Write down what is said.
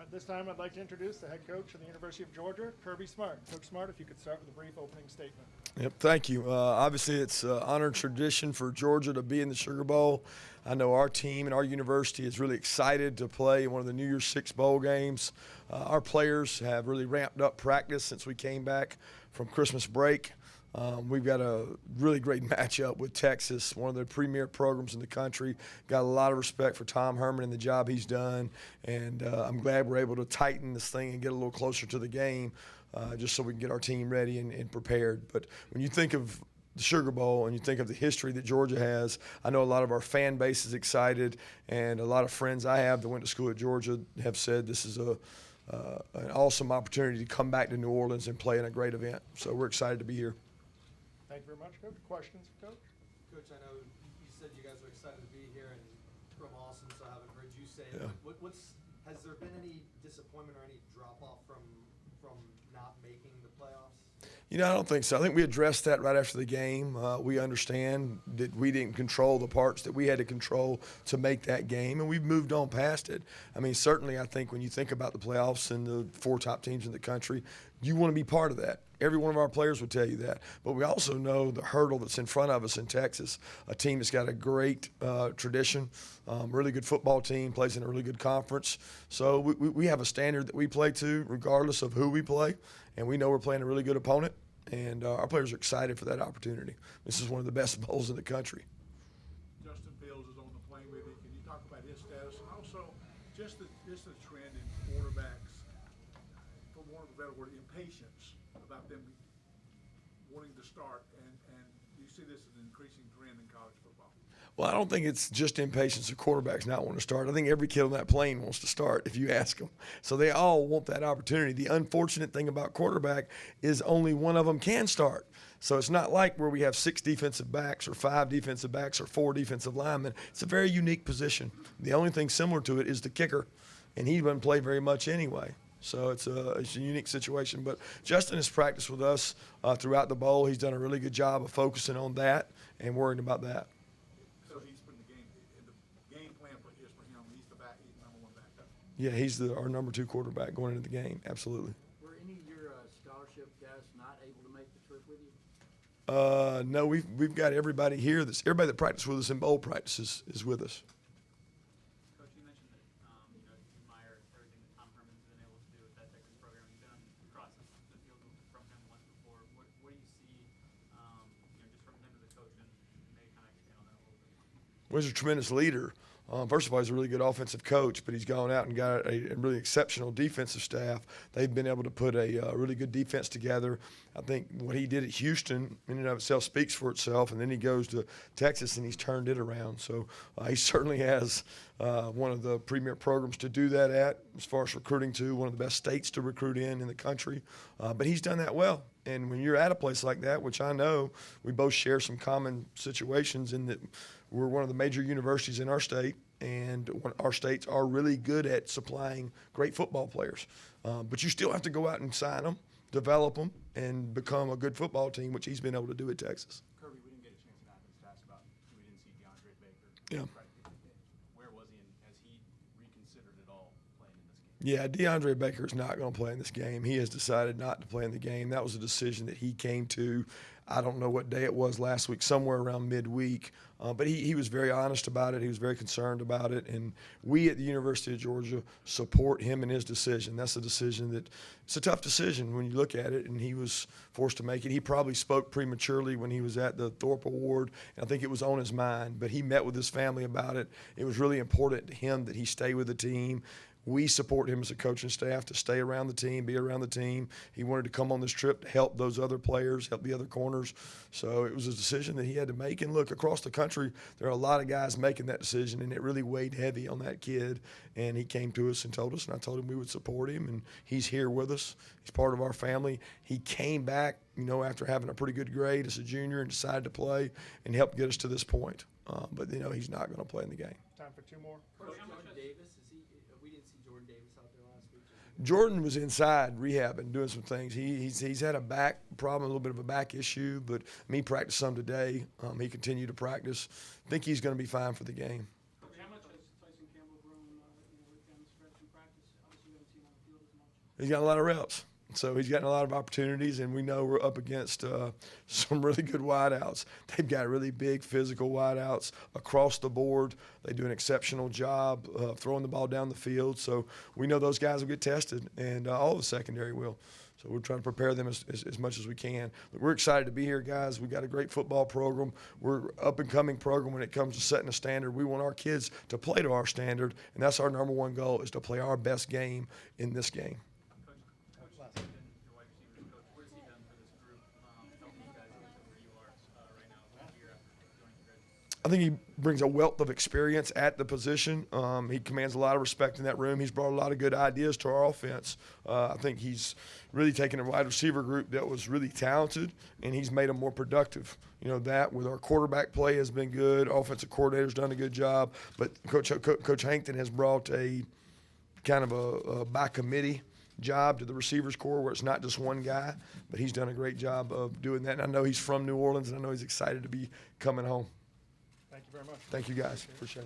At this time, I'd like to introduce the head coach of the University of Georgia, Kirby Smart. Coach Smart, if you could start with a brief opening statement. Yep, thank you. Obviously, it's honor and tradition for Georgia to be in the Sugar Bowl. I know our team and our university is really excited to play in one of the New Year's Six bowl games. Our players have really ramped up practice since we came back from Christmas break. We've got a really great matchup with Texas, one of the premier programs in the country. Got a lot of respect for Tom Herman and the job he's done, and I'm glad we're able to tighten this thing and get a little closer to the game just so we can get our team ready and prepared. But when you think of the Sugar Bowl and you think of the history that Georgia has, I know a lot of our fan base is excited, and a lot of friends I have that went to school at Georgia have said this is an awesome opportunity to come back to New Orleans and play in a great event. So we're excited to be here. Thank you very much, Coach. Questions for Coach? Coach, I know you said you guys are excited to be here and from Austin, so I haven't heard you say it. Yeah. Has there been any disappointment or any drop-off from not making the playoffs? You know, I don't think so. I think we addressed that right after the game. We understand that we didn't control the parts that we had to control to make that game, and we've moved on past it. I mean, certainly I think when you think about the playoffs and the four top teams in the country, you want to be part of that. Every one of our players would tell you that. But we also know the hurdle that's in front of us in Texas, a team that's got a great tradition, really good football team, plays in a really good conference. So we have a standard that we play to regardless of who we play, and we know we're playing a really good opponent, and our players are excited for that opportunity. This is one of the best bowls in the country. Justin Fields is on the plane with you. Can you talk about his status? And also, just the trend in quarterbacks, for want of a better word, impatience about them wanting to start, and you see this as an increasing trend in college football. Well, I don't think it's just impatience of quarterbacks not wanting to start. I think every kid on that plane wants to start if you ask them. So they all want that opportunity. The unfortunate thing about quarterback is only one of them can start. So it's not like where we have 6 defensive backs or 5 defensive backs or 4 defensive linemen. It's a very unique position. The only thing similar to it is the kicker, and he doesn't play very much anyway. So it's a unique situation. But Justin has practiced with us throughout the bowl. He's done a really good job of focusing on that and worrying about that. So he's putting the game plan for him. He's the number one backup. Yeah, he's our number 2 quarterback going into the game. Absolutely. Were any of your scholarship guys not able to make the trip with you? No, we've got everybody here. Everybody that practiced with us in bowl practice is with us. Coach, you mentioned that you admire everything that Tom Herman's been able to do with that Texas program. You've been across the field from him once before. What do you see, just from him as a coach, and maybe kind of expand on that a little bit more? Well, he's a tremendous leader. First of all, he's a really good offensive coach, but he's gone out and got a really exceptional defensive staff. They've been able to put a really good defense together. I think what he did at Houston in and of itself speaks for itself, and then he goes to Texas and he's turned it around. So he certainly has one of the premier programs to do that at, as far as recruiting to, one of the best states to recruit in the country. But he's done that well. And when you're at a place like that, which I know we both share some common situations in that we're one of the major universities in our state, and our states are really good at supplying great football players. But you still have to go out and sign them, develop them, and become a good football team, which he's been able to do at Texas. Kirby, we didn't get a chance to ask about, we didn't see DeAndre Baker. Yeah. Where was he, and has he reconsidered at all playing in this game? Yeah, DeAndre Baker is not going to play in this game. He has decided not to play in the game. That was a decision that he came to. I don't know what day it was last week, somewhere around midweek. But he was very honest about it. He was very concerned about it. And we at the University of Georgia support him in his decision. That's a decision it's a tough decision when you look at it, and he was forced to make it. He probably spoke prematurely when he was at the Thorpe Award, and I think it was on his mind. But he met with his family about it. It was really important to him that he stay with the team. We support him as a coaching staff to stay around the team, be around the team. He wanted to come on this trip to help those other players, help the other corners. So it was a decision that he had to make. And look, across the country, there are a lot of guys making that decision, and it really weighed heavy on that kid. And he came to us and told us, and I told him we would support him, and he's here with us. He's part of our family. He came back, after having a pretty good grade as a junior and decided to play and helped get us to this point. But he's not going to play in the game. Time for 2 more. Coach, Jordan Davis, we didn't see Jordan Davis out there last week. Jordan was inside rehabbing, doing some things. He's had a back problem, a little bit of a back issue, but he practiced some today. He continued to practice. I think he's going to be fine for the game. How much has Tyson Campbell grown down the stretch in practice? Obviously, we haven't seen He's got a lot of reps. So he's gotten a lot of opportunities, and we know we're up against some really good wideouts. They've got really big physical wideouts across the board. They do an exceptional job throwing the ball down the field. So we know those guys will get tested, and all the secondary will. So we're trying to prepare them as much as we can. But we're excited to be here, guys. We've got a great football program. We're up-and-coming program when it comes to setting a standard. We want our kids to play to our standard, and that's our number one goal, is to play our best game in this game. Coach Stephen, your wide receivers coach, what has he done for this group, helping you guys get to where you are right now, year after joining the Reds? I think he brings a wealth of experience at the position. He commands a lot of respect in that room. He's brought a lot of good ideas to our offense. I think he's really taken a wide receiver group that was really talented, and he's made them more productive. You know, that with our quarterback play has been good. Offensive coordinator's done a good job. But Coach Hankton has brought a kind of a by committee job to the receivers corps where it's not just one guy, but he's done a great job of doing that. And I know he's from New Orleans, and I know he's excited to be coming home. Thank you very much. Thank you, guys. Appreciate it.